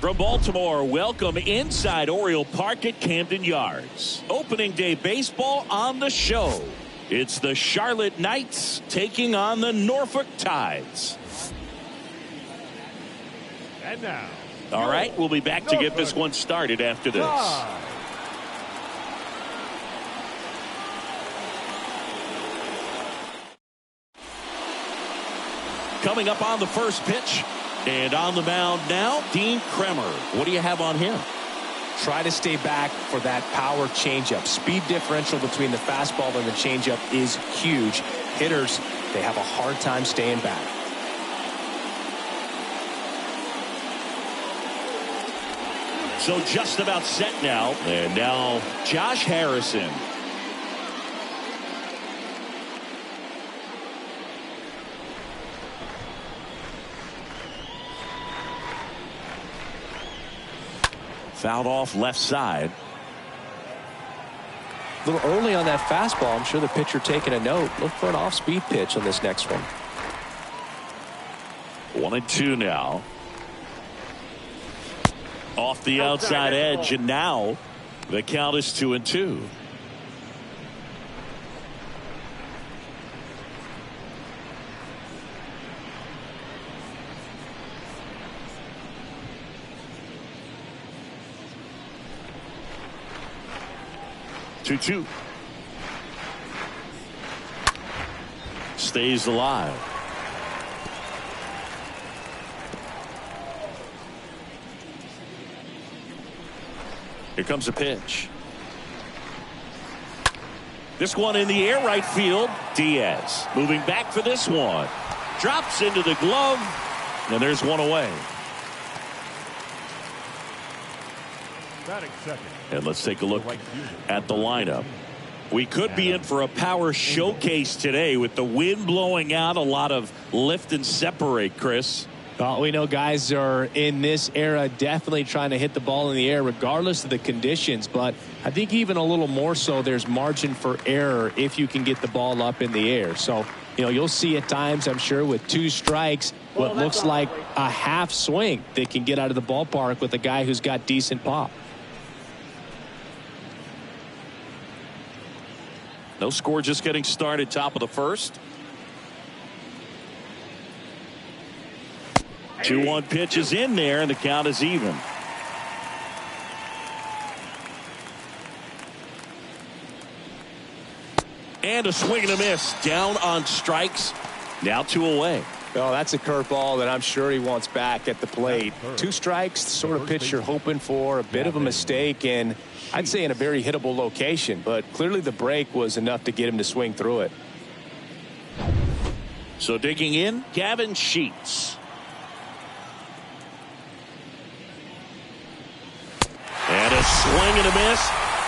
From Baltimore, welcome inside Oriole Park at Camden Yards. Opening day baseball on the show. It's the Charlotte Knights taking on the Norfolk Tides. And now. All right, we'll be back to get this one started after this. Coming up on the first pitch. And on the mound now, Dean Kremer. What do you have on him? Try to stay back for that power changeup. Speed differential between the fastball and the changeup is huge. Hitters, they have a hard time staying back. So just about set now. And now Josh Harrison. Fouled off left side. A little early on that fastball. I'm sure the pitcher taking a note. Look for an off-speed pitch on this next one. 1-2 now. Off the outside edge, and now the count is 2-2. Stays alive. Here comes a pitch. This one in the air, right field. Diaz moving back for this one. Drops into the glove, and there's one away. Batting second. And let's take a look at the lineup. We could be in for a power showcase today with the wind blowing out, a lot of lift and separate, Chris. We know guys are in this era definitely trying to hit the ball in the air regardless of the conditions, but I think even a little more so there's margin for error if you can get the ball up in the air. So, you'll see at times, I'm sure, with 2 strikes, what looks like a half swing that can get out of the ballpark with a guy who's got decent pop. No score, just getting started, top of the first. 2-1 pitch is in there, and the count is even. And a swing and a miss. Down on strikes. Now 2 away. Oh, that's a curveball that I'm sure he wants back at the plate. 2 strikes, the sort of pitch you're hoping for. A bit of a mistake, and I'd say in a very hittable location, but clearly the break was enough to get him to swing through it. So digging in, Gavin Sheets. And a swing and a miss,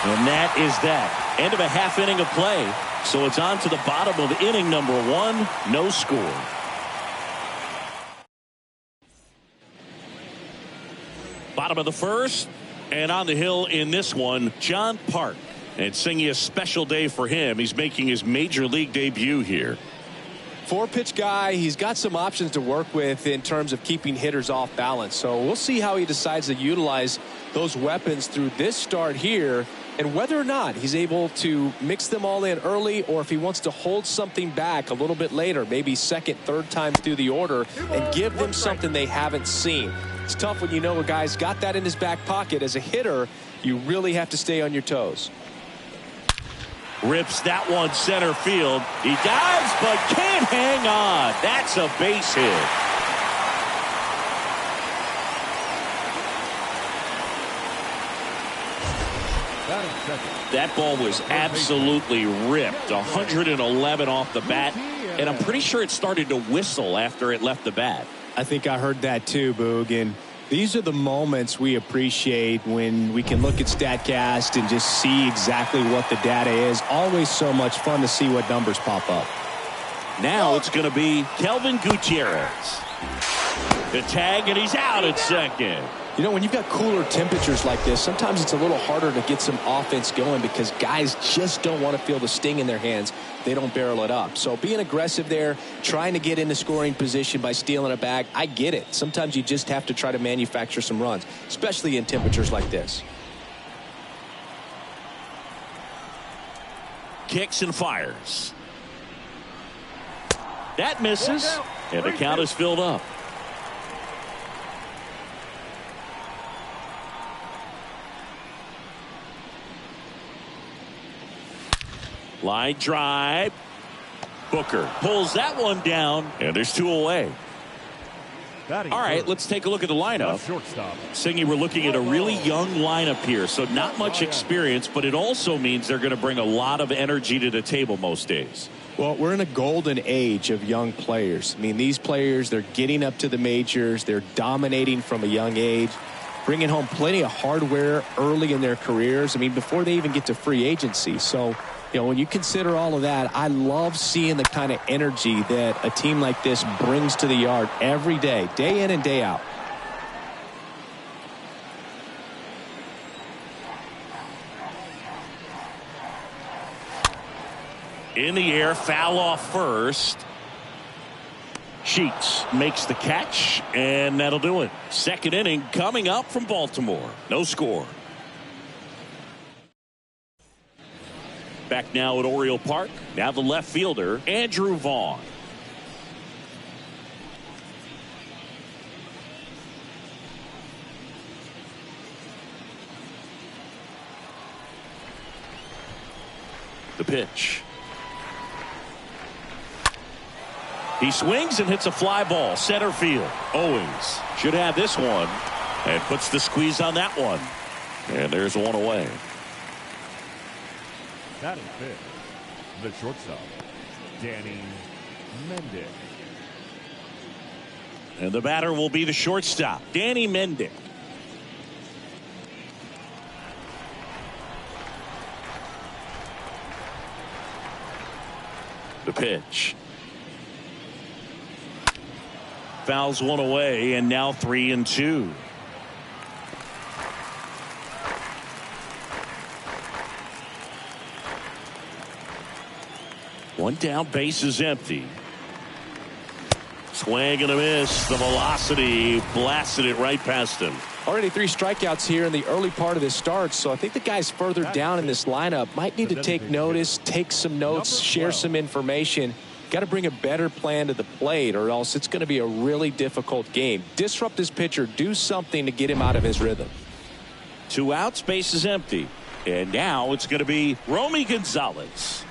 and that is that. End of a half inning of play. So it's on to the bottom of inning number 1. No score. Bottom of the first, and on the hill in this one, John Park. And singing a special day for him. He's making his major league debut here. 4-pitch guy. He's got some options to work with in terms of keeping hitters off balance. So we'll see how he decides to utilize those weapons through this start here, and whether or not he's able to mix them all in early, or if he wants to hold something back a little bit later, maybe second, third time through the order, and give them something they haven't seen. It's tough when you know a guy's got that in his back pocket. As a hitter, you really have to stay on your toes. Rips that one center field. He dives but can't hang on. That's a base hit. That ball was absolutely ripped. 111 off the bat, and I'm pretty sure it started to whistle after it left the bat. I think I heard that too, Boog. And these are the moments we appreciate when we can look at StatCast and just see exactly what the data is. Always so much fun to see what numbers pop up. Now it's going to be Kelvin Gutierrez. The tag, and he's out at second. You know, when you've got cooler temperatures like this, sometimes it's a little harder to get some offense going because guys just don't want to feel the sting in their hands. They don't barrel it up. So being aggressive there, trying to get into scoring position by stealing a bag, I get it. Sometimes you just have to try to manufacture some runs, especially in temperatures like this. Kicks and fires. That misses, and the count is filled up. Line drive. Booker pulls that one down, and there's 2 away. All right, let's take a look at the lineup. Singy, we're looking at a really young lineup here, so not much experience, but it also means they're going to bring a lot of energy to the table most days. Well, we're in a golden age of young players. I mean, these players, they're getting up to the majors. They're dominating from a young age, bringing home plenty of hardware early in their careers. I mean, before they even get to free agency. So, you know, when you consider all of that, I love seeing the kind of energy that a team like this brings to the yard every day in and day out. In the air, foul off first. Sheets makes the catch, and that'll do it. Second inning coming up from Baltimore. No score. Back now at Oriole Park. Now the left fielder, Andrew Vaughn. The pitch. He swings and hits a fly ball. Center field. Owings should have this one. And puts the squeeze on that one. And there's one away. That is fit. The shortstop, Danny Mendick. And the batter will be the shortstop, Danny Mendick. The pitch. Fouls one away, and now 3-2. One down, base is empty. Swing and a miss. The velocity blasted it right past him. Already 3 strikeouts here in the early part of this start, so I think the guys further down in this lineup might need to take notice, take some notes, share some information. Got to bring a better plan to the plate, or else it's going to be a really difficult game. Disrupt this pitcher, do something to get him out of his rhythm. 2 outs, base is empty. And now it's going to be Romy Gonzalez.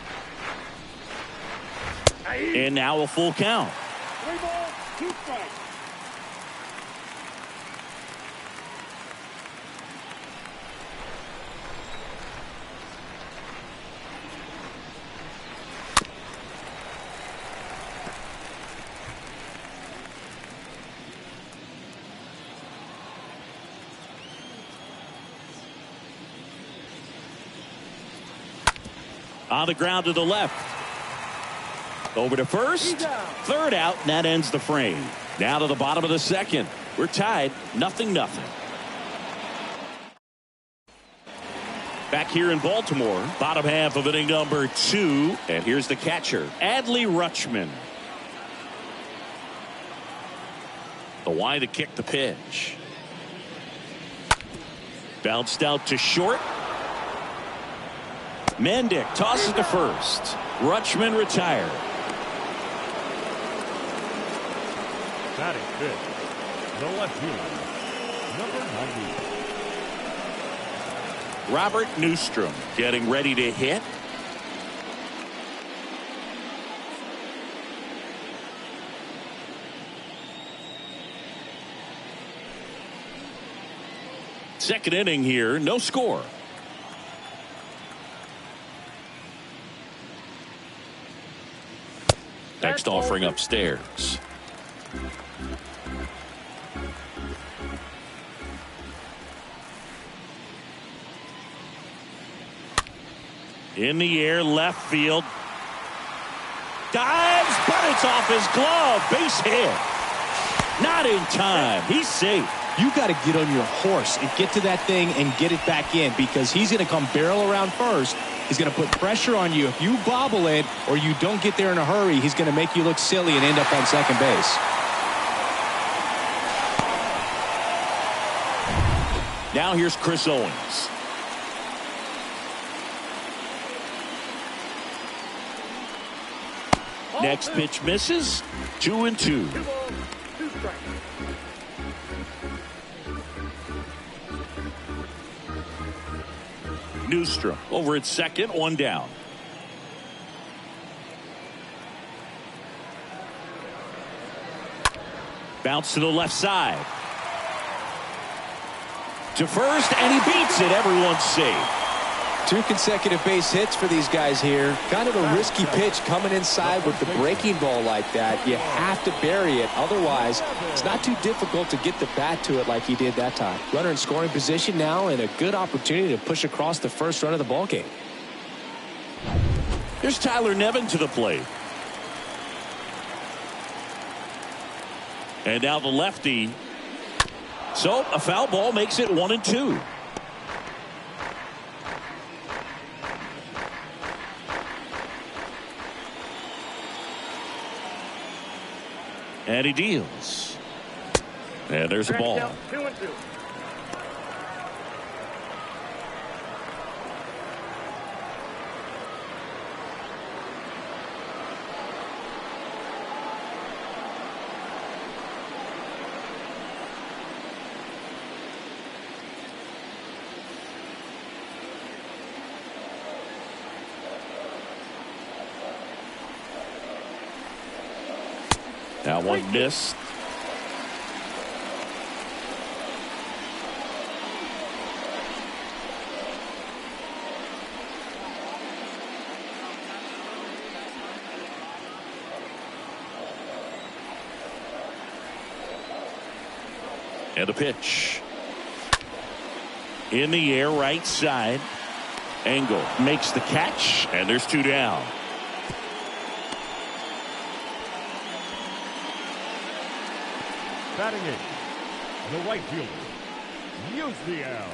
And now a full count. 3 balls, 2 strikes. On the ground to the left. Over to first. Third out, and that ends the frame. Now to the bottom of the second. We're tied, 0-0. Back here in Baltimore, bottom half of inning number 2. And here's the catcher, Adley Rutschman. The wide to kick the pitch. Bounced out to short. Mendick tosses to first. Rutschman retired. That is fit. The left fielder, number 90. Robert Newstrom getting ready to hit. Second inning here, no score. Next offering upstairs. In the air, left field. Dives, but it's off his glove. Base hit. Not in time. He's safe. You got to get on your horse and get to that thing and get it back in, because he's going to come barrel around first. He's going to put pressure on you. If you bobble it or you don't get there in a hurry, he's going to make you look silly and end up on second base. Now here's Chris Owens. Next pitch misses. 2-2. Newstrom over at second, one down. Bounce to the left side. To first, and he beats it. Everyone's safe. 2 consecutive base hits for these guys here. Kind of a risky pitch coming inside with the breaking ball like that. You have to bury it. Otherwise, it's not too difficult to get the bat to it like he did that time. Runner in scoring position now, and a good opportunity to push across the first run of the ball game. Here's Tyler Nevin to the plate. And now the lefty. So a foul ball makes it 1-2. And he deals. And there's a ball. 2-2. That one missed. And a pitch. In the air, right side. Engel makes the catch, and there's 2 down. Batting it, the right fielder, Yusniel.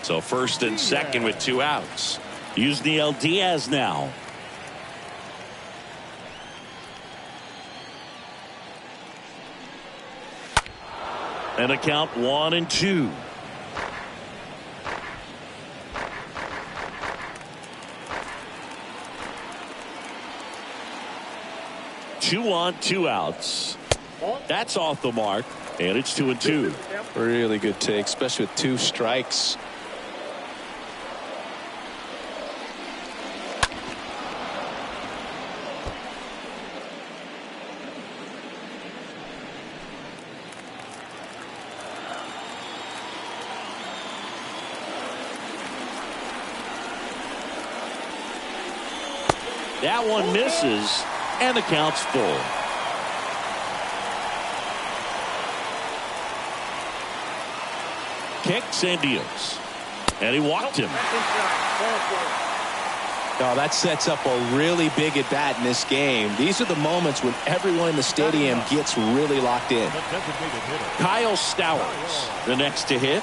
So first and second with 2 outs. Yusniel Diaz now. And a count 1-2. Two on, 2 outs. That's off the mark, and it's 2-2. Really good take, especially with 2 strikes. That one misses, and the count's full. Kicks and deals. And he walked him. Oh, that sets up a really big at bat in this game. These are the moments when everyone in the stadium gets really locked in. Kyle Stowers, the next to hit.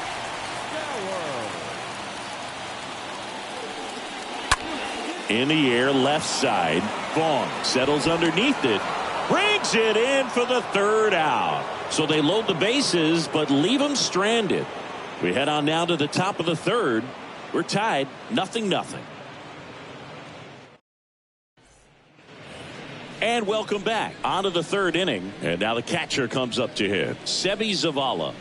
In the air, left side. Vaughn settles underneath it. Brings it in for the 3rd out. So they load the bases, but leave them stranded. We head on now to the top of the 3rd. We're tied 0-0. And welcome back onto the 3rd inning. And now the catcher comes up to hit. Seby Zavala.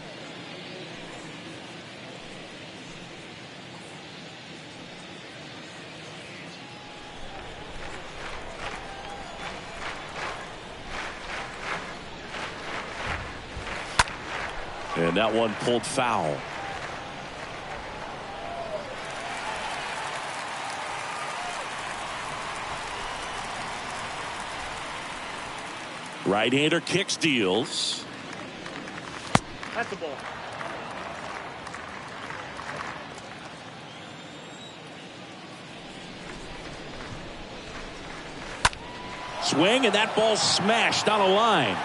And that one pulled foul. Right-hander kicks, deals. That's the ball. Swing, and that ball smashed on a line.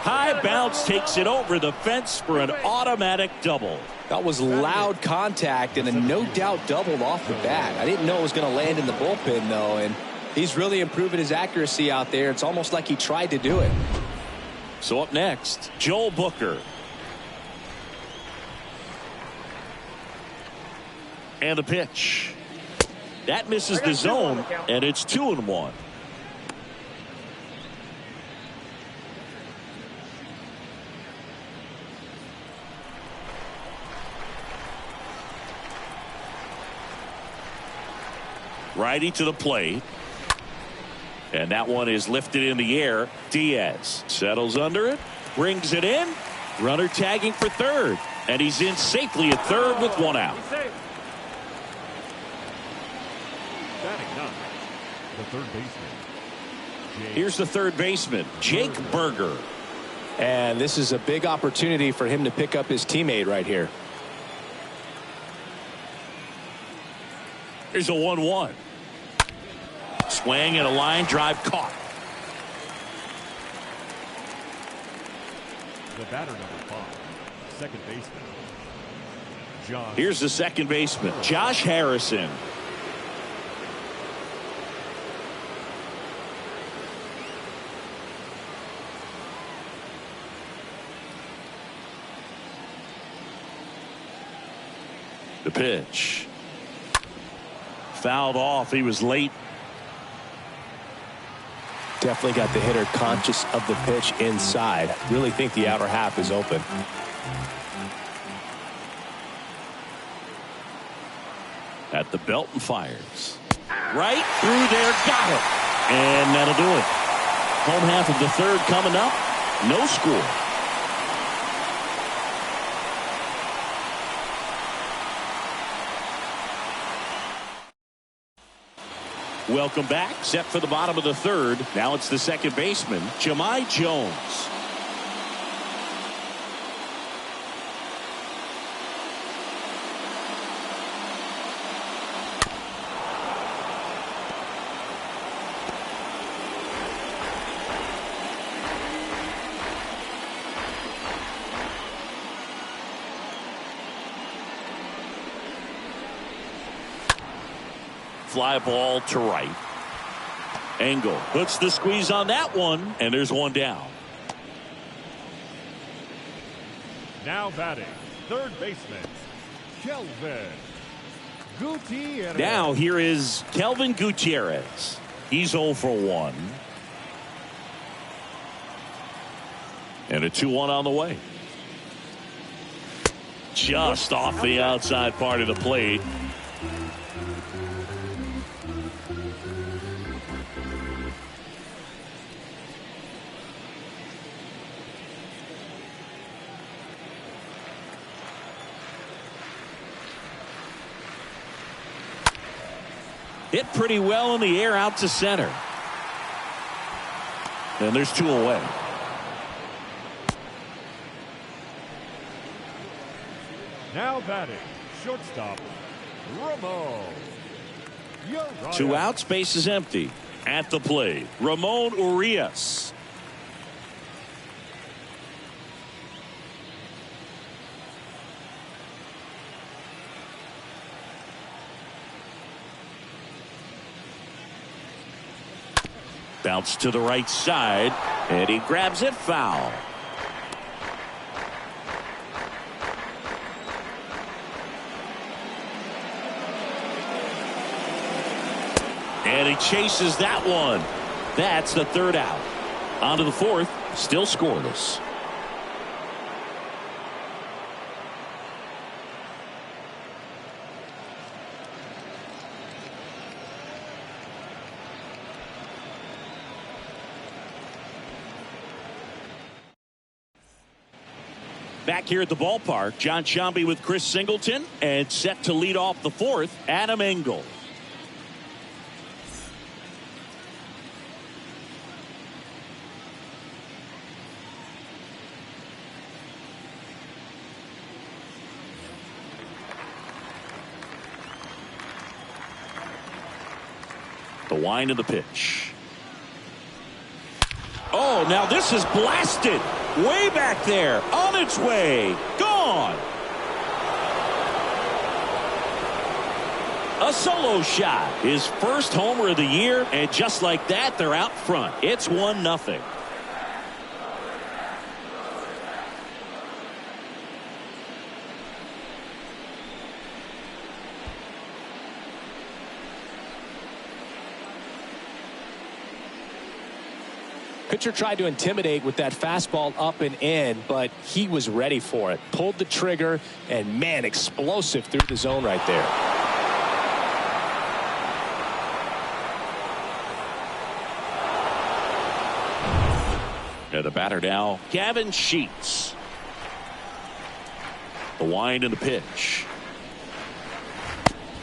High bounce takes it over the fence for an automatic double. That was loud contact and a no-doubt double off the bat. I didn't know it was going to land in the bullpen, though, and he's really improving his accuracy out there. It's almost like he tried to do it. So up next, Joel Booker. And the pitch. That misses the zone, and it's 2-1. Righty to the plate. And that one is lifted in the air. Diaz settles under it, brings it in. Runner tagging for third. And he's in safely at third with one out. Batting ninth, the third baseman. Here's the third baseman, Jake Burger. And this is a big opportunity for him to pick up his teammate right here. Here's a 1-1. Swing and a line drive caught. The batter number 5, second baseman. Here's the second baseman, Josh Harrison. The pitch. Fouled off. He was late. Definitely got the hitter conscious of the pitch inside. Really think the outer half is open. At the belt and fires. Right through there. Got it. And that'll do it. Home half of the third coming up. No score. Welcome back. Set for the bottom of the third. Now it's the second baseman, Jahmai Jones. Fly ball to right. Engel puts the squeeze on that one, and there's one down. Now batting, third baseman, Kelvin Gutierrez. Now here is Kelvin Gutierrez. He's 0 for 1. And a 2-1 on the way. Just off the outside part of the plate. Hit pretty well in the air out to center. And there's 2 away. Now batting, shortstop, Ramon. 2 outs, base is empty. At the plate, Ramon Urias. Bounce to the right side, and he grabs it foul. And he chases that one. That's the third out. On to the fourth, still scoreless. Back here at the ballpark, John Sciambi with Chris Singleton, and set to lead off the fourth, Adam Engel. The wind of the pitch. Oh, now this is blasted. Way back there. On its way. Gone. A solo shot. His first homer of the year. And just like that, they're out front. It's 1-0. Pitcher tried to intimidate with that fastball up and in, but he was ready for it. Pulled the trigger, and man, explosive through the zone right there. And the batter now, Gavin Sheets. The wind and the pitch.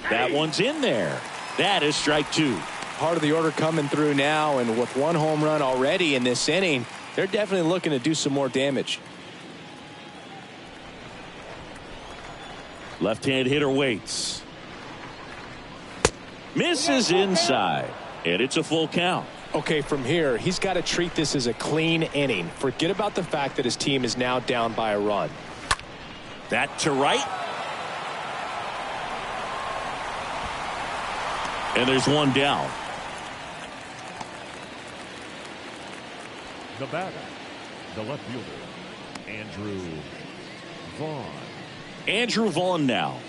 That one's in there. That is strike 2. Part of the order coming through now, and with one home run already in this inning, they're definitely looking to do some more damage. Left-hand hitter waits. Misses inside, and it's a full count. Okay, from here, he's got to treat this as a clean inning. Forget about the fact that his team is now down by a run. That to right. And there's one down. The batter, the left fielder, Andrew Vaughn. Andrew Vaughn now.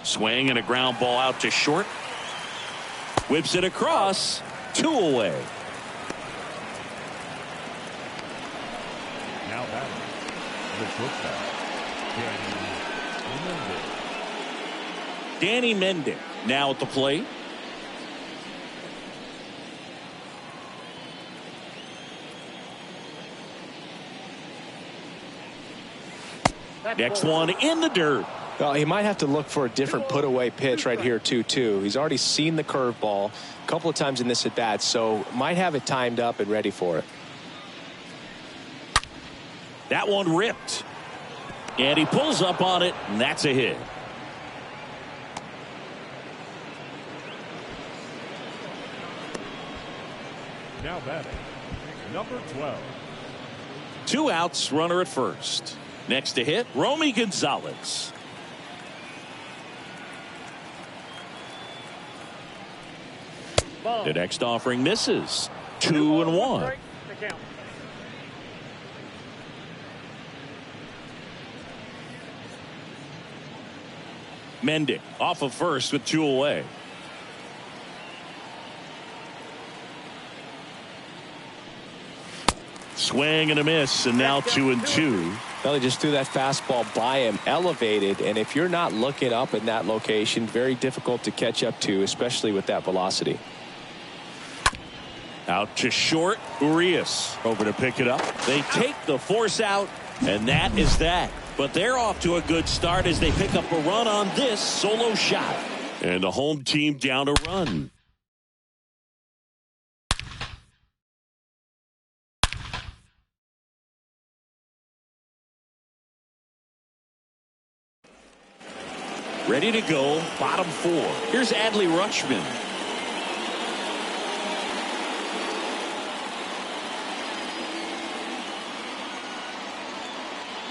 Swing and a ground ball out to short. Whips it across. 2 away. Now batting, the shortstop, Danny Mendick now at the plate. Next one in the dirt. Well, he might have to look for a different put-away pitch right here, 2-2. He's already seen the curveball a couple of times in this at-bat, so might have it timed up and ready for it. That one ripped. And he pulls up on it, and that's a hit. now batting, number 12. 2 outs, runner at first. Next to hit, Romy Gonzalez. The next offering misses. 2-1. Mendick off of first with 2 away. Swing and a miss, and now 2-2. Well, he just threw that fastball by him, elevated, and if you're not looking up in that location, very difficult to catch up to, especially with that velocity. Out to short, Urias over to pick it up. They take the force out, and that is that. But they're off to a good start as they pick up a run on this solo shot. And the home team down a run. Ready to go, bottom 4. Here's Adley Rutschman.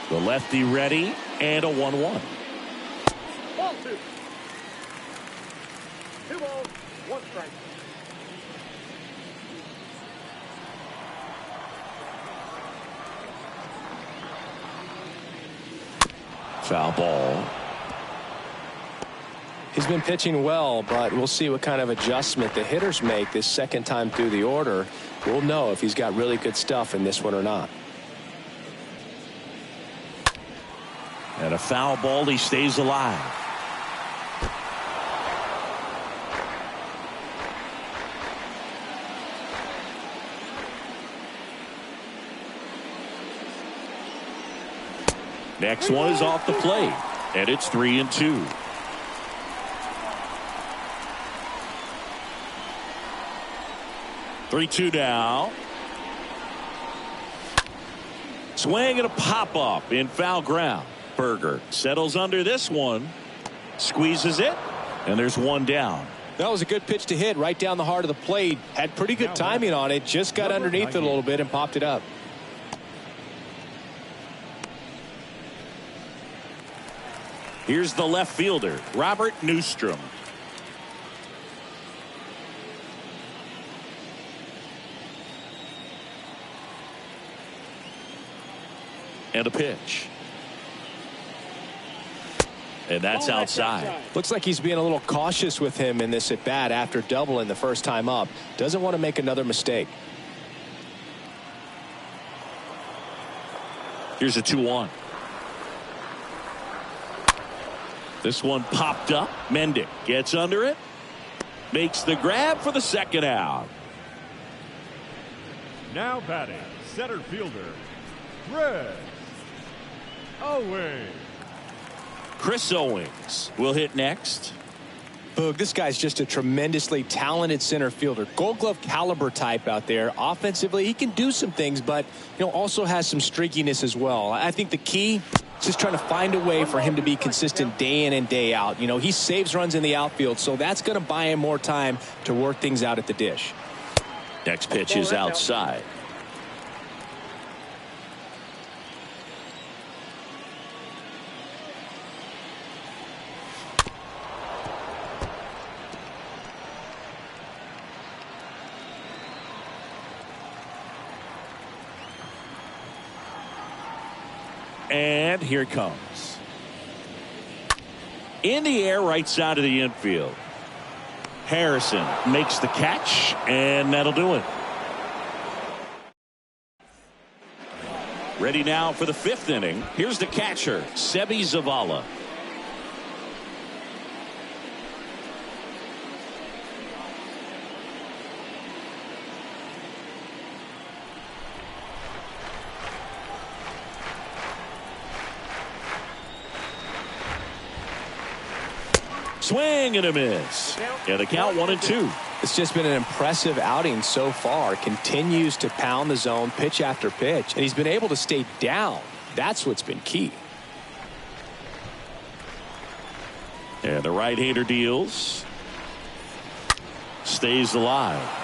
The lefty ready, and a 1-1. Ball 2. 2 balls, 1 strike. Foul ball. He's been pitching well, but we'll see what kind of adjustment the hitters make this second time through the order. We'll know if he's got really good stuff in this one or not. And a foul ball, he stays alive. Next one is off the plate, and it's 3-2. Three-two now. Swing and a pop up in foul ground. Burger settles under this one, squeezes it, and there's one down. That was a good pitch to hit right down the heart of the plate. Had pretty good timing on it. Just got underneath it a little bit and popped it up. Here's the left fielder, Robert Newstrom. And a pitch. And that's outside. Looks like he's being a little cautious with him in this at bat after doubling the first time up. Doesn't want to make another mistake. Here's a 2-1. This one popped up. Mendick gets under it. Makes the grab for the second out. Now batting, center fielder, Chris Owings. Chris Owings will hit next. Boog, this guy's just a tremendously talented center fielder. Gold Glove caliber type out there. Offensively, he can do some things, but also has some streakiness as well. I think the key is just trying to find a way for him to be consistent day in and day out. He saves runs in the outfield, so that's going to buy him more time to work things out at the dish. Next pitch is outside. And here it comes. In the air, right side of the infield. Harrison makes the catch, and that'll do it. Ready now for the fifth inning. Here's the catcher, Seby Zavala. Swing and a miss. Yeah, the count 1-2. It's just been an impressive outing so far. Continues to pound the zone pitch after pitch, and he's been able to stay down. That's what's been key. And the right-hander deals. Stays alive.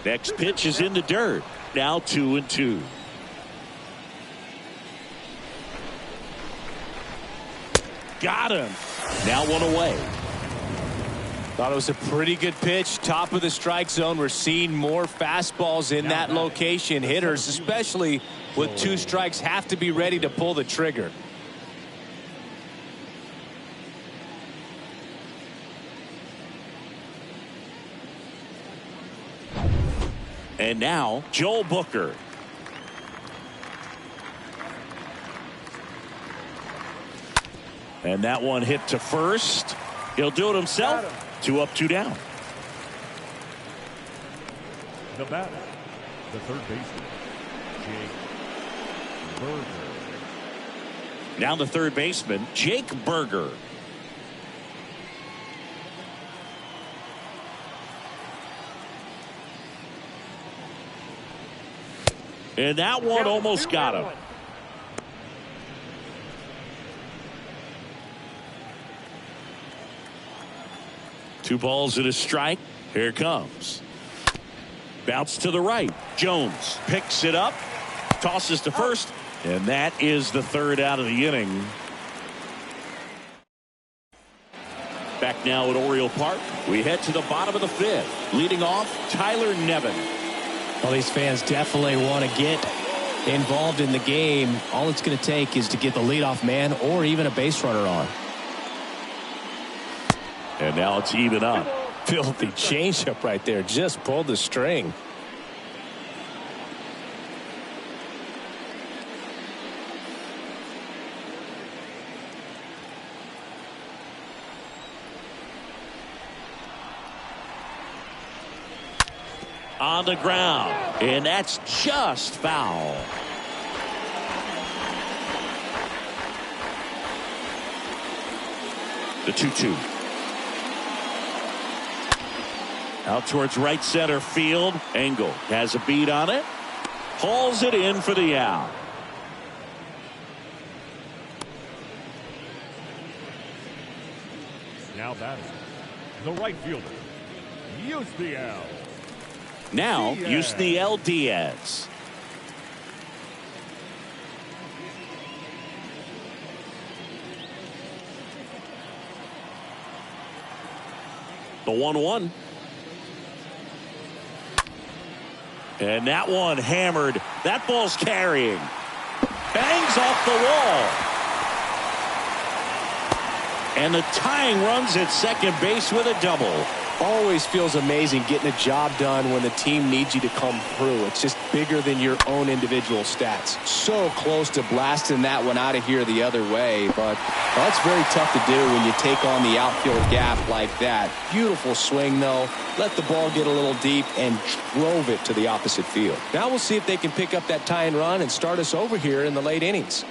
Next pitch is in the dirt. Now 2-2. Got him. Now one away. Thought it was a pretty good pitch. Top of the strike zone. We're seeing more fastballs in that location. Hitters, especially with 2 strikes, have to be ready to pull the trigger. And now Joel Booker. And that one hit to first. He'll do it himself. 2 up, 2 down. The batter, the third baseman, Jake Burger. Now the third baseman, Jake Burger. And that one almost got him. Two balls and a strike. Here it comes. Bounce to the right. Jones picks it up. Tosses to first. And that is the third out of the inning. Back now at Oriole Park. We head to the bottom of the fifth. Leading off, Tyler Nevin. Well, these fans definitely want to get involved in the game. All it's going to take is to get the leadoff man or even a base runner on. And now it's even up. Filthy changeup right there. Just pulled the string. On the ground, and that's just foul. The 2-2. Out towards right center field. Engel has a beat on it. Hauls it in for the out. Now batting, the right fielder, Yusniel. Now, Diaz. Yusniel Diaz. The 1-1. And that one hammered. That ball's carrying. Bangs off the wall. And the tying runs at second base with a double. Always feels amazing getting a job done when the team needs you to come through. It's just bigger than your own individual stats. So close to blasting that one out of here the other way, but that's very tough to do when you take on the outfield gap like that. Beautiful swing, though. Let the ball get a little deep and drove it to the opposite field. Now we'll see if they can pick up that tying run and start us over here in the late innings.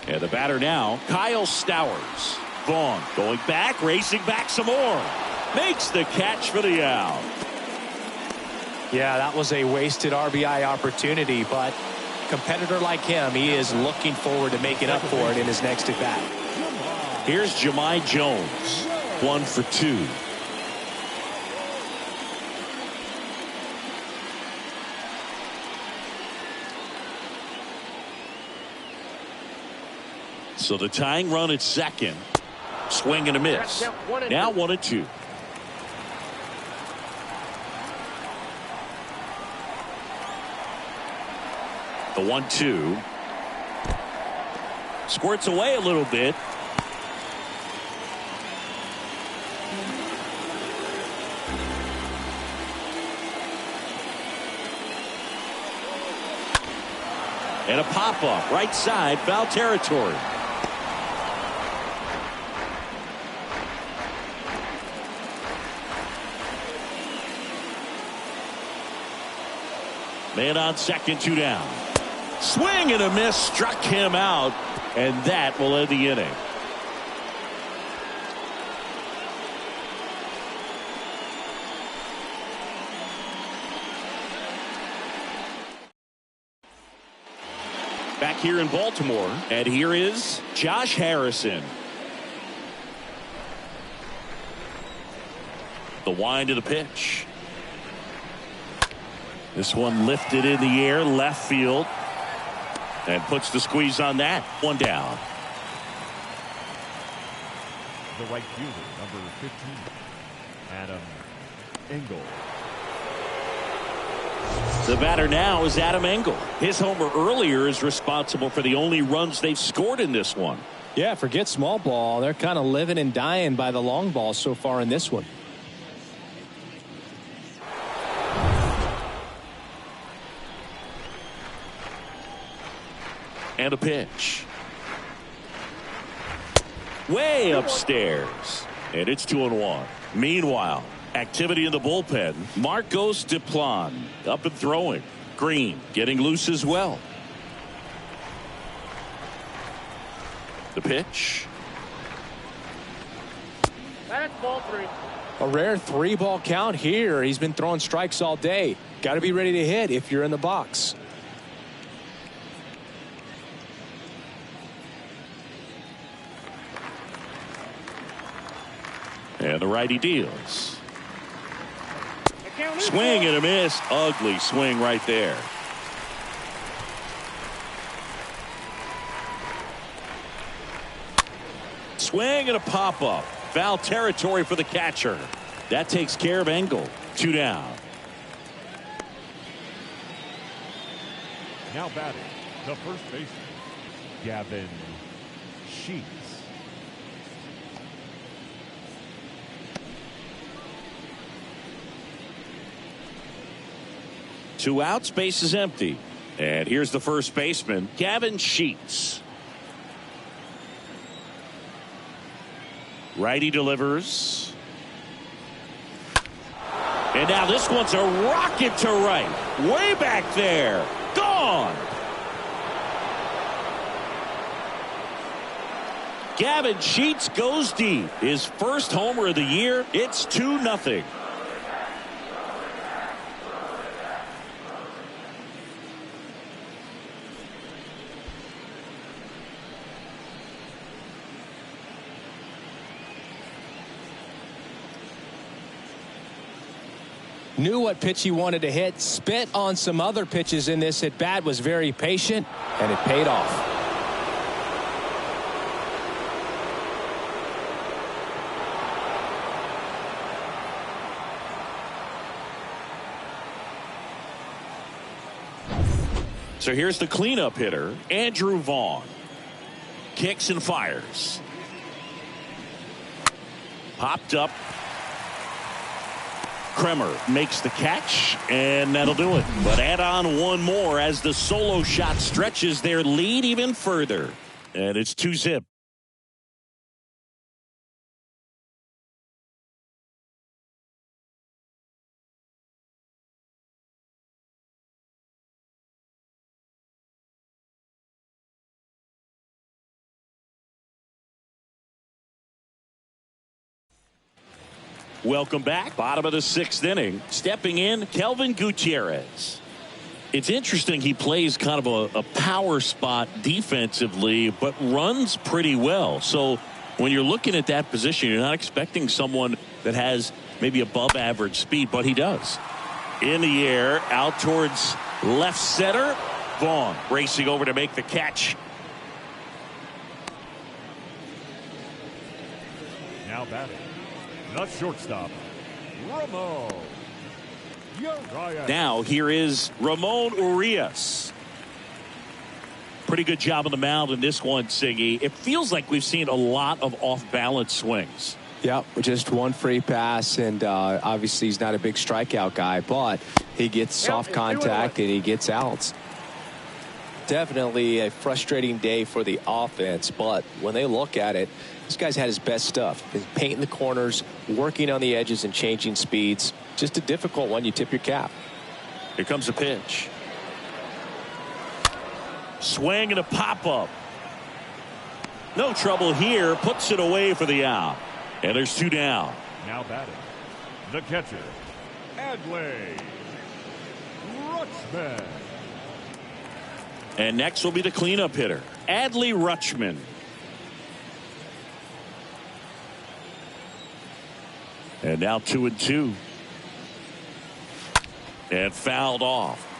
And the batter now, Kyle Stowers. Vaughn going back, racing back some more. Makes the catch for the out. Yeah, that was a wasted RBI opportunity, but competitor like him, he is looking forward to making up for it in his next at bat. Here's Jahmai Jones. 1 for 2. So the tying run at second. Swing and a miss. Now 1-2. The 1-2. Squirts away a little bit. And a pop-up right side, foul territory. Man on second, 2 down. Swing and a miss, struck him out, and that will end the inning. Back here in Baltimore, and here is Josh Harrison. The wind of the pitch. This one lifted in the air, left field, and puts the squeeze on that. 1 down. The right fielder, number 15, Adam Engel. The batter now is Adam Engel. His homer earlier is responsible for the only runs they've scored in this one. Yeah, forget small ball. They're kind of living and dying by the long ball so far in this one. And a pitch. Way upstairs. And it's 2-1. Meanwhile, activity in the bullpen. Marcos Diplan up and throwing. Green getting loose as well. The pitch. That's ball 3. A rare 3-ball count here. He's been throwing strikes all day. Got to be ready to hit if you're in the box. And the righty deals. Swing and a miss. Ugly swing right there. Swing and a pop-up. Foul territory for the catcher. That takes care of Engel. 2 down. Now batting, the first baseman, Gavin Sheets. Two outs, base is empty. And here's the first baseman, Gavin Sheets. Righty delivers. And now this one's a rocket to right. Way back there. Gone. Gavin Sheets goes deep. His first homer of the year. It's 2-0. Knew what pitch he wanted to hit, spit on some other pitches in this at bat, was very patient, and it paid off. So here's the cleanup hitter, Andrew Vaughn. Kicks and fires. Popped up. Kremer makes the catch, and that'll do it. But add on one more as the solo shot stretches their lead even further. And it's 2-0. Welcome back. Bottom of the 6th inning. Stepping in, Kelvin Gutierrez. It's interesting he plays kind of a power spot defensively, but runs pretty well. So when you're looking at that position, you're not expecting someone that has maybe above average speed, but he does. In the air, out towards left center. Vaughn racing over to make the catch. Now batting, the shortstop, Ramon Urias. Now here is Ramon Urias. Pretty good job on the mound in this one, Siggy. It feels like we've seen a lot of off-balance swings. Yep, just one free pass, and obviously he's not a big strikeout guy, but he gets soft contact and he gets outs. Definitely a frustrating day for the offense, but when they look at it, this guy's had his best stuff. He's painting the corners, working on the edges, and changing speeds. Just a difficult one. You tip your cap. Here comes a pitch. Swing and a pop-up. No trouble here. Puts it away for the out. And there's 2 down. Now batting, the catcher, Adley Rutschman. And next will be the cleanup hitter, Adley Rutschman. And now 2-2. And fouled off.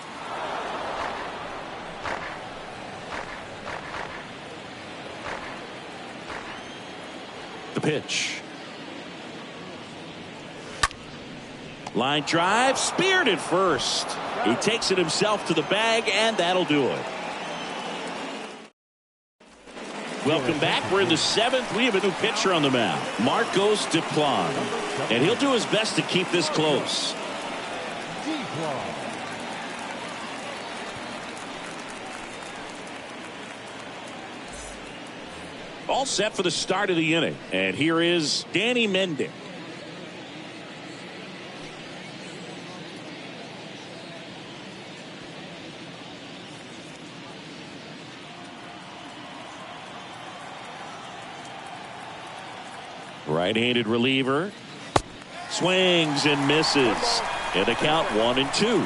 The pitch. Line drive, speared at first. He takes it himself to the bag, and that'll do it. Welcome back. We're in the 7th. We have a new pitcher on the mound, Marcos Diplan. And he'll do his best to keep this close. All set for the start of the inning. And here is Danny Mendick. Right-handed reliever. Swings and misses. And the count 1-2.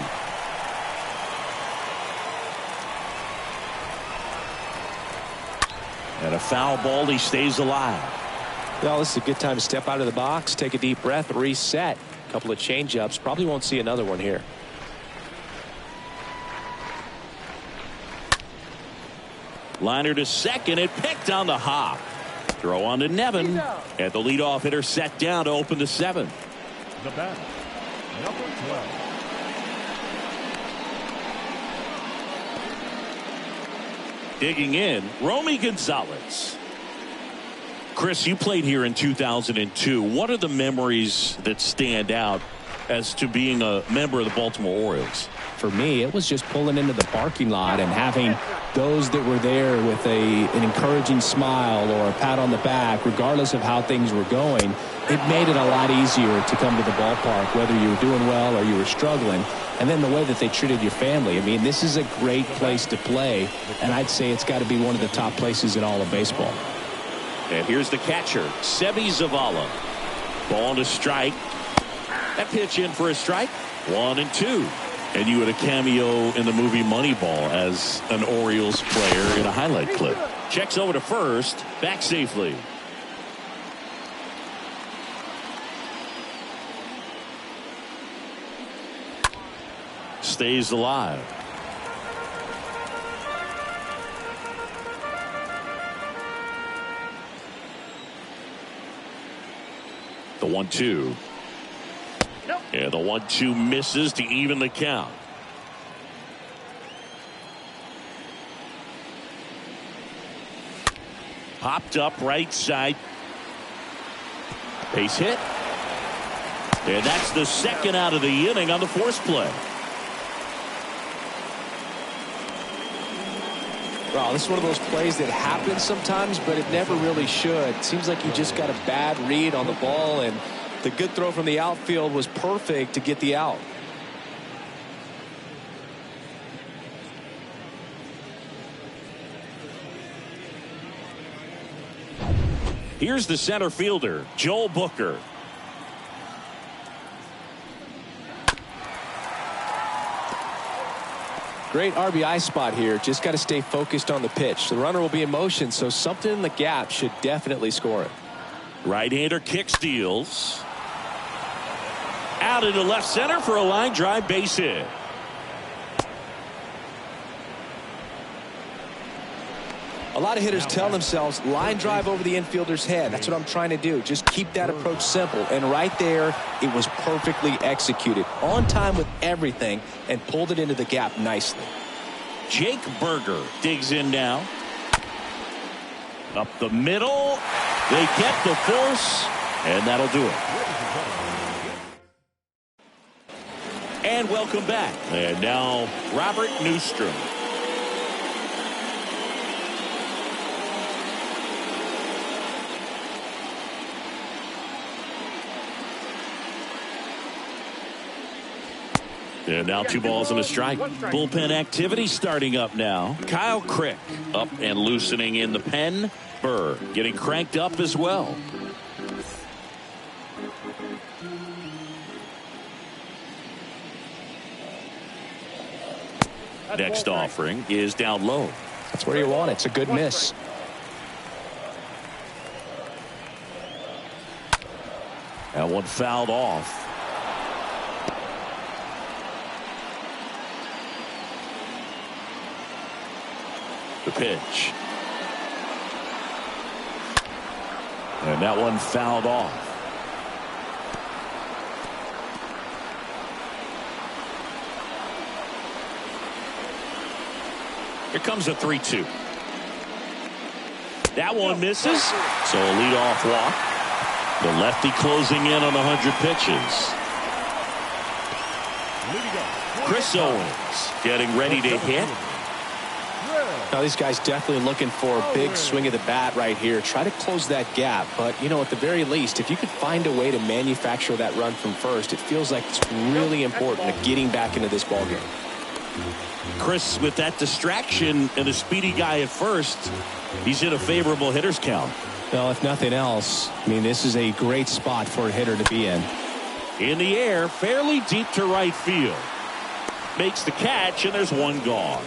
And a foul ball. He stays alive. Well, this is a good time to step out of the box, take a deep breath, reset. A couple of change-ups. Probably won't see another one here. Liner to second. It picked on the hop. Throw on to Nevin. And the leadoff hitter set down to open the 7th. The batter, number 12. Digging in, Romy Gonzalez. Chris, you played here in 2002. What are the memories that stand out as to being a member of the Baltimore Orioles? For me, it was just pulling into the parking lot and having those that were there with an encouraging smile or a pat on the back, regardless of how things were going. It made it a lot easier to come to the ballpark, whether you were doing well or you were struggling. And then the way that they treated your family. I mean, this is a great place to play, and I'd say it's got to be one of the top places in all of baseball. And here's the catcher, Seby Zavala. Ball to strike. That pitch in for a strike. 1-2. And you had a cameo in the movie Moneyball as an Orioles player in a highlight clip. Checks over to first. Back safely. Stays alive. The 1-2. And the 1-2 misses to even the count. Popped up right side. Base hit. And that's the second out of the inning on the force play. Wow, this is one of those plays that happens sometimes, but it never really should. Seems like he just got a bad read on the ball, and the good throw from the outfield was perfect to get the out. Here's the center fielder, Joel Booker. Great RBI spot here. Just got to stay focused on the pitch. The runner will be in motion, so something in the gap should definitely score it. Right-hander kick steals. Out into left center for a line drive base hit. A lot of hitters tell themselves line drive over the infielder's head. That's what I'm trying to do. Just keep that approach simple. And right there, it was perfectly executed. On time with everything and pulled it into the gap nicely. Jake Burger digs in now. Up the middle. They get the force, and that'll do it. And welcome back. And now Robert Newstrom. And now 2 balls and a strike. Bullpen activity starting up now. Kyle Crick up and loosening in the pen. Burr getting cranked up as well. Next offering is down low. That's where you want it. It's a good miss. That one fouled off. The pitch. And that one fouled off. Here comes a 3-2. That one misses. So a leadoff walk. The lefty closing in on 100 pitches. Chris Owens getting ready to hit. Now these guys definitely looking for a big swing of the bat right here. Try to close that gap. But, you know, at the very least, if you could find a way to manufacture that run from first, it feels like it's really important to getting back into this ballgame. Chris, with that distraction and a speedy guy at first, he's in a favorable hitter's count. Well, if nothing else, I mean, this is a great spot for a hitter to be in. In the air, fairly deep to right field. Makes the catch, and there's one gone.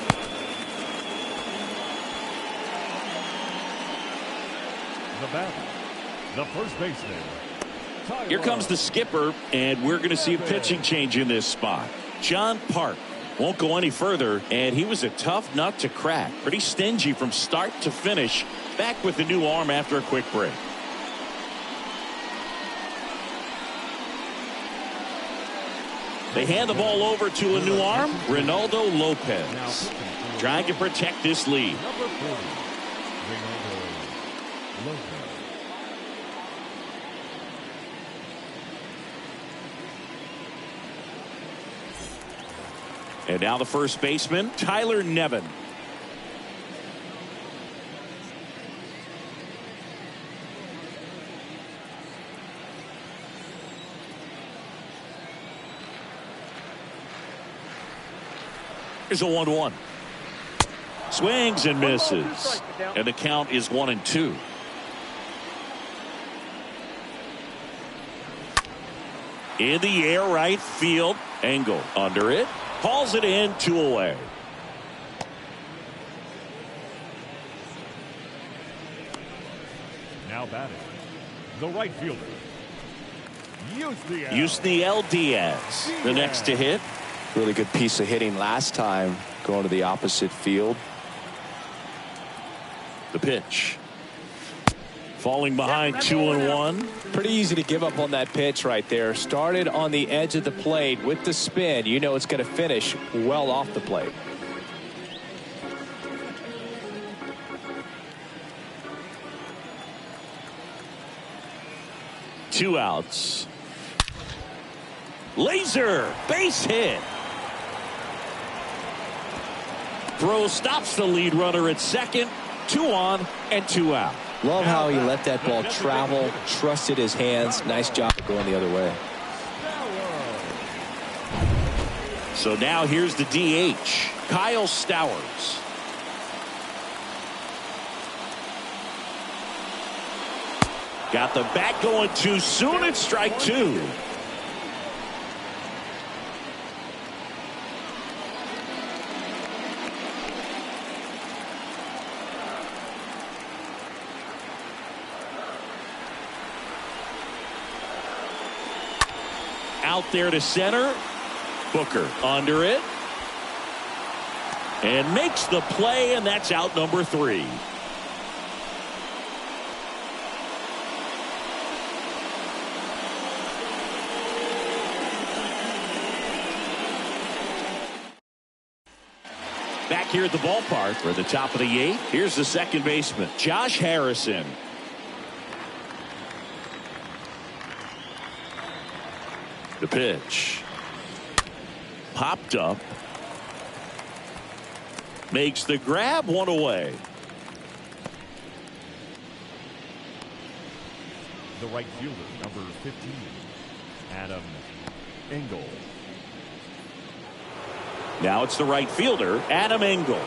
The batter, the first baseman. Here comes the skipper, and we're going to see a pitching change in this spot. John Park won't go any further, and he was a tough nut to crack. Pretty stingy from start to finish. Back with the new arm after a quick break. They hand the ball over to a new arm, Reynaldo Lopez, trying to protect this lead. Number 40, Reynaldo Lopez. And now the first baseman, Tyler Nevin. Here's a 1-1. Swings and misses. And the count is 1-2. In the air, right field. Engel under it. Hauls it in, 2 away. Now batting, the right fielder, Yusniel Diaz, the next to hit. Really good piece of hitting last time, going to the opposite field. The pitch. Falling behind 2-1. Pretty easy to give up on that pitch right there. Started on the edge of the plate with the spin. You know it's going to finish well off the plate. Two outs. Laser base hit. Throw stops the lead runner at second. 2 on and 2 out. Love how he let that ball travel, trusted his hands. Nice job of going the other way. So now here's the DH, Kyle Stowers. Got the bat going too soon. It's strike 2. Out there to center. Booker under it. And makes the play, and that's out number 3. Back here at the ballpark for the top of the 8th. Here's the second baseman, Josh Harrison. The pitch. Popped up. Makes the grab, 1 away. the right fielder, number 15, Adam Engel. Now it's the right fielder, Adam Engel.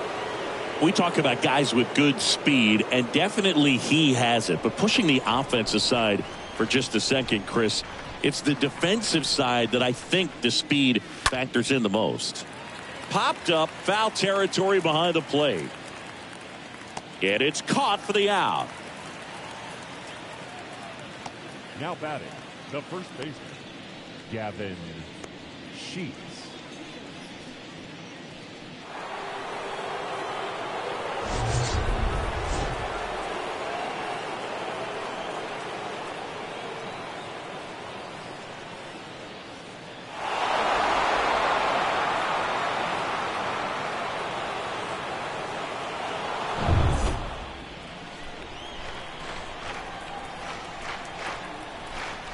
We talk about guys with good speed, and definitely he has it. But pushing the offense aside for just a second, Chris, it's the defensive side that I think the speed factors in the most. Popped up, foul territory behind the plate. And it's caught for the out. Now batting, the first baseman, Gavin Sheets.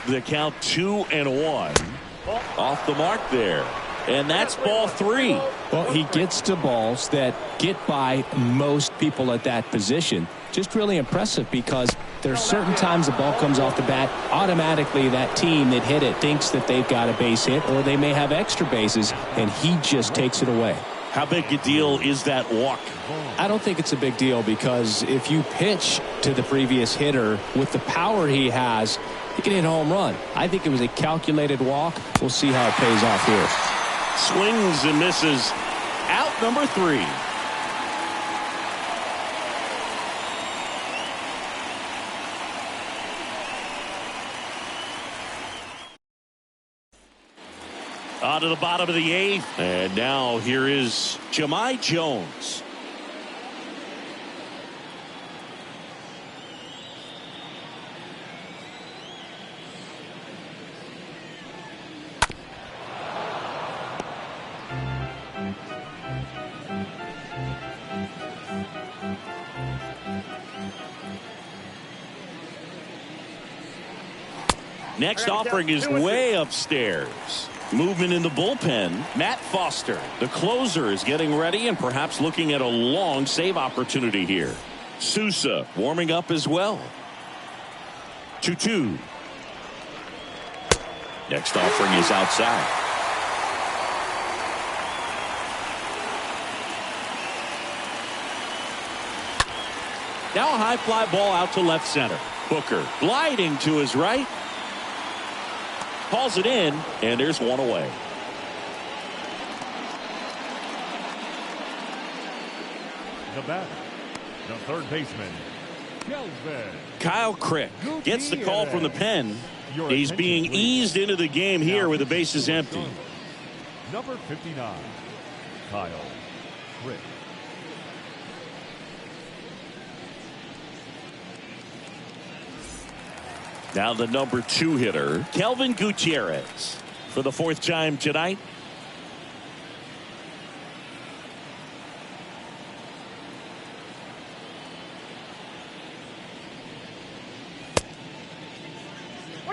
The count 2-1 off the mark there, and that's ball 3. Well, he gets to balls that get by most people at that position. Just really impressive, because there's certain times the ball comes off the bat, automatically that team that hit it thinks that they've got a base hit, or they may have extra bases, and he just takes it away. How big a deal is that walk? I don't think it's a big deal, because if you pitch to the previous hitter with the power he has, he can hit a home run. I think it was a calculated walk. We'll see how it pays off here. Swings and misses. Out number 3. On to the bottom of the 8th. And now here is Jahmai Jones. Next offering is way upstairs. Movement in the bullpen. Matt Foster, the closer, is getting ready and perhaps looking at a long save opportunity here. Sousa warming up as well. 2-2. Next offering is outside. Now a high fly ball out to left center. Booker gliding to his right. Calls it in, and there's one away. The batter, the third baseman, Kelvin. Kyle Crick gets the call from the pen. Your He's attention, being please. eased into the game here with the bases empty. Number 59, Kyle Crick. Now the number 2 hitter, Kelvin Gutierrez, for the 4th time tonight.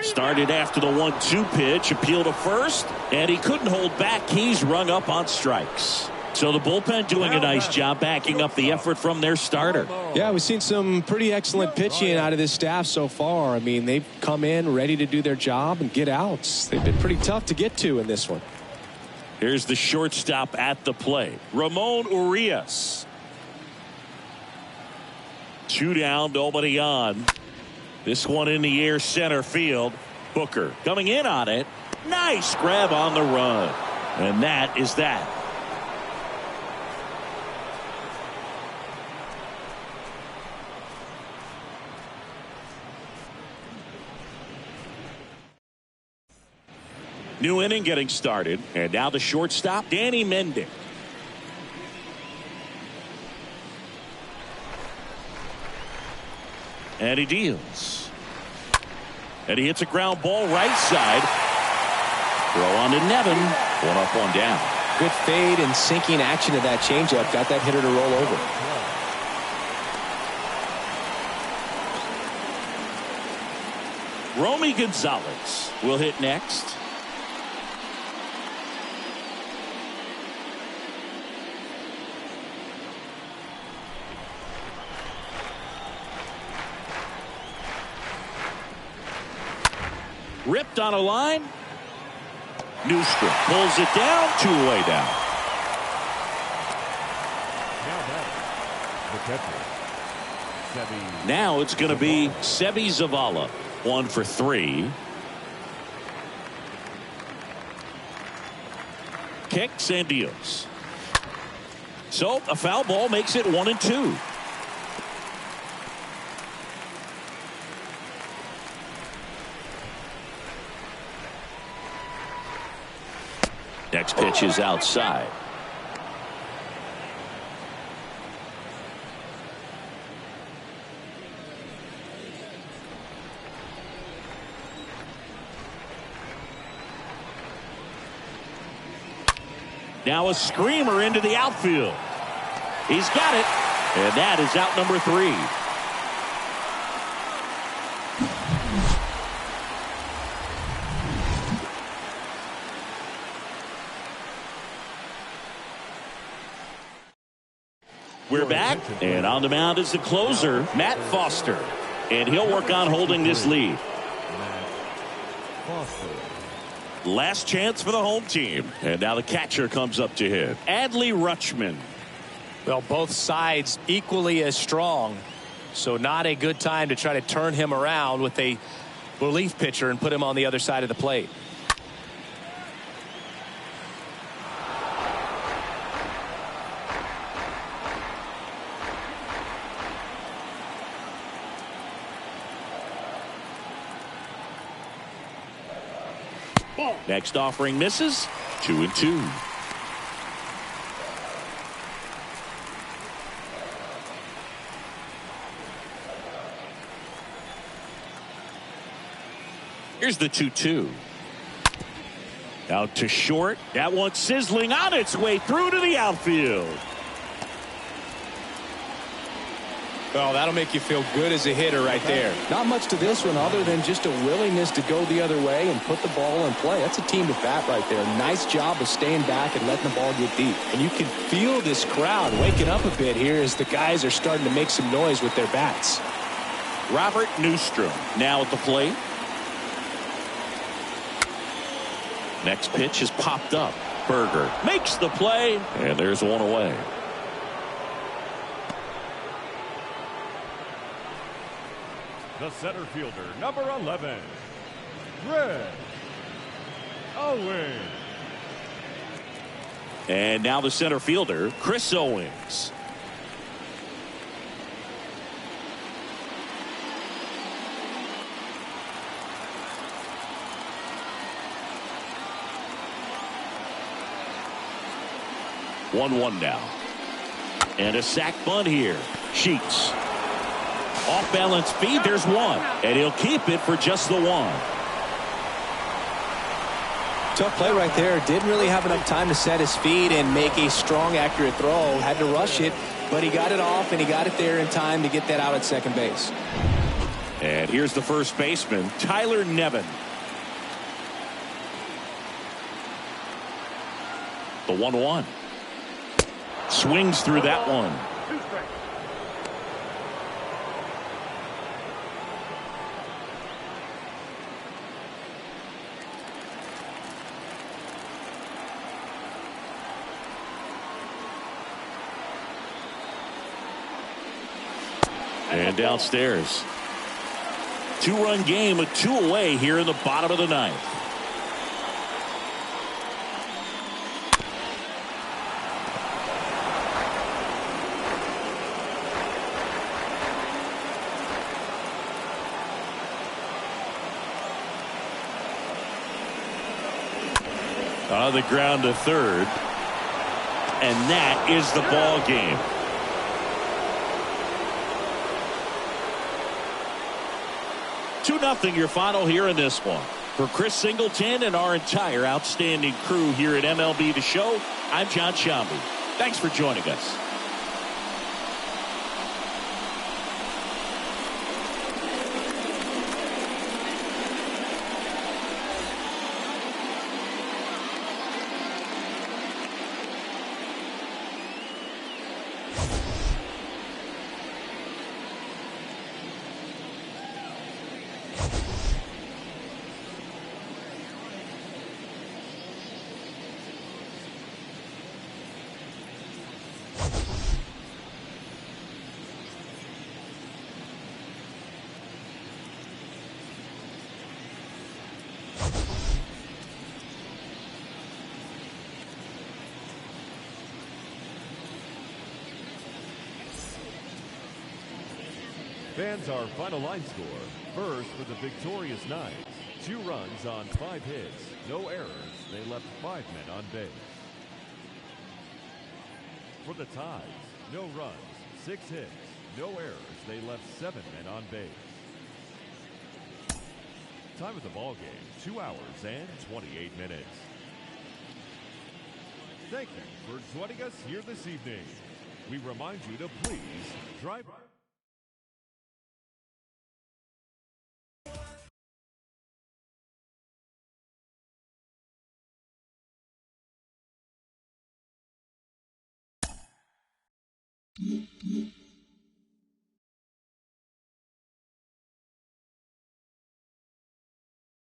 Started after the 1-2 pitch, appeal to first, and he couldn't hold back. He's rung up on strikes. So the bullpen doing a nice job backing up the effort from their starter. Yeah, we've seen some pretty excellent pitching out of this staff so far. I mean, they've come in ready to do their job and get outs. They've been pretty tough to get to in this one. Here's the shortstop at the plate, Ramon Urias. 2 down, nobody on. This one in the air, center field. Booker coming in on it. Nice grab on the run. And that is that. New inning getting started. And now the shortstop, Danny Mendick. And he deals. And he hits a ground ball right side. Throw on to Nevin. 1 up, 1 down. Good fade and sinking action of that changeup. Got that hitter to roll over. Romy Gonzalez will hit next. Ripped on a line. Newstrom pulls it down. 2 away down. Now batter, the catcher, Seby. Now it's going to be Seby Zavala. 1 for 3. Kicks and deals. So a foul ball makes it 1-2. Next pitch is outside. Now a screamer into the outfield. He's got it. And that is out number 3. We're back, and on the mound is the closer, Matt Foster. And he'll work on holding this lead. Matt Foster. Last chance for the home team. And now the catcher comes up to hit. Adley Rutschman. Well, both sides equally as strong. So not a good time to try to turn him around with a relief pitcher and put him on the other side of the plate. Next offering misses. 2-2. Here's the 2-2. Out to short. That one sizzling on its way through to the outfield. Oh, that'll make you feel good as a hitter right there. Not much to this one other than just a willingness to go the other way and put the ball in play. That's a team to bat right there. Nice job of staying back and letting the ball get deep. And you can feel this crowd waking up a bit here as the guys are starting to make some noise with their bats. Robert Newstrom now at the plate. Next pitch is popped up. Berger makes the play, and there's one away. The center fielder, number 11, Greg Owings. And now the center fielder, Chris Owings. One now. And a sac bunt here. Sheets. Off balance feed. There's one. And he'll keep it for just the one. Tough play right there. Didn't really have enough time to set his feet and make a strong, accurate throw. Had to rush it, but he got it off and he got it there in time to get that out at second base. And here's the first baseman, Tyler Nevin. The 1-1. Swings through that one. And downstairs. 2-run game, a 2 away here in the bottom of the ninth. On the ground to third. And that is the ball game. Nothing your final here in this one. For Chris Singleton and our entire outstanding crew here at MLB The Show, I'm John Shambi. Thanks for joining us. Fans, our final line score. First for the victorious Knights. 2 runs on 5 hits. No errors. They left 5 men on base. For the Tides, no runs, 6 hits. No errors. They left 7 men on base. Time of the ball game, 2 hours and 28 minutes. Thank you for joining us here this evening. We remind you to please drive. Mm-hmm.